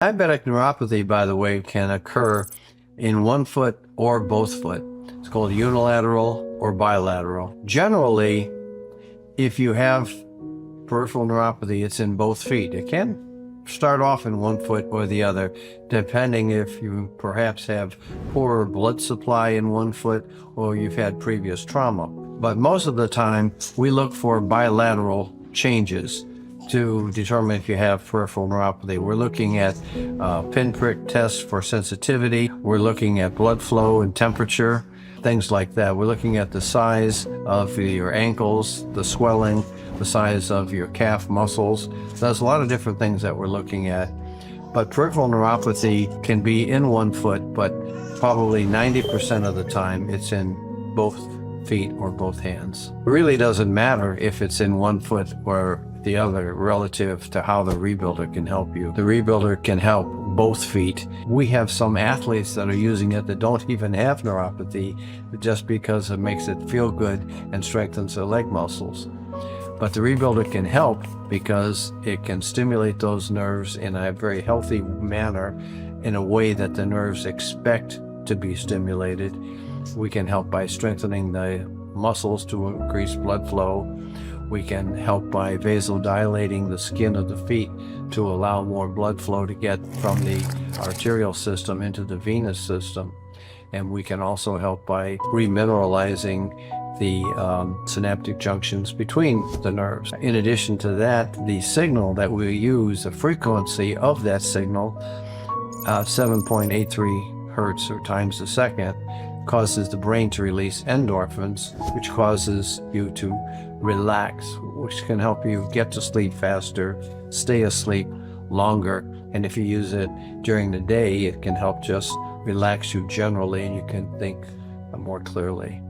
Diabetic neuropathy, by the way, can occur in one foot or both foot. It's called unilateral or bilateral. Generally, if you have peripheral neuropathy, it's in both feet. It can start off in one foot or the other, depending if you perhaps have poorer blood supply in one foot or you've had previous trauma. But most of the time, we look for bilateral changes to determine if you have peripheral neuropathy. We're looking at pinprick tests for sensitivity. We're looking at blood flow and temperature, things like that. We're looking at the size of your ankles, the swelling, the size of your calf muscles. There's a lot of different things that we're looking at. But peripheral neuropathy can be in one foot, but probably 90% of the time it's in both feet or both hands. It really doesn't matter if it's in one foot or the other relative to how the ReBuilder can help you. The ReBuilder can help both feet. We have some athletes that are using it that don't even have neuropathy just because it makes it feel good and strengthens their leg muscles. But the ReBuilder can help because it can stimulate those nerves in a very healthy manner, in a way that the nerves expect to be stimulated. We can help by strengthening the muscles to increase blood flow. We can help by vasodilating the skin of the feet to allow more blood flow to get from the arterial system into the venous system. And we can also help by remineralizing the synaptic junctions between the nerves. In addition to that, the signal that we use, the frequency of that signal, 7.83 hertz or times a second, causes the brain to release endorphins, which causes you to relax, which can help you get to sleep faster, stay asleep longer. And if you use it during the day, it can help just relax you generally, and you can think more clearly.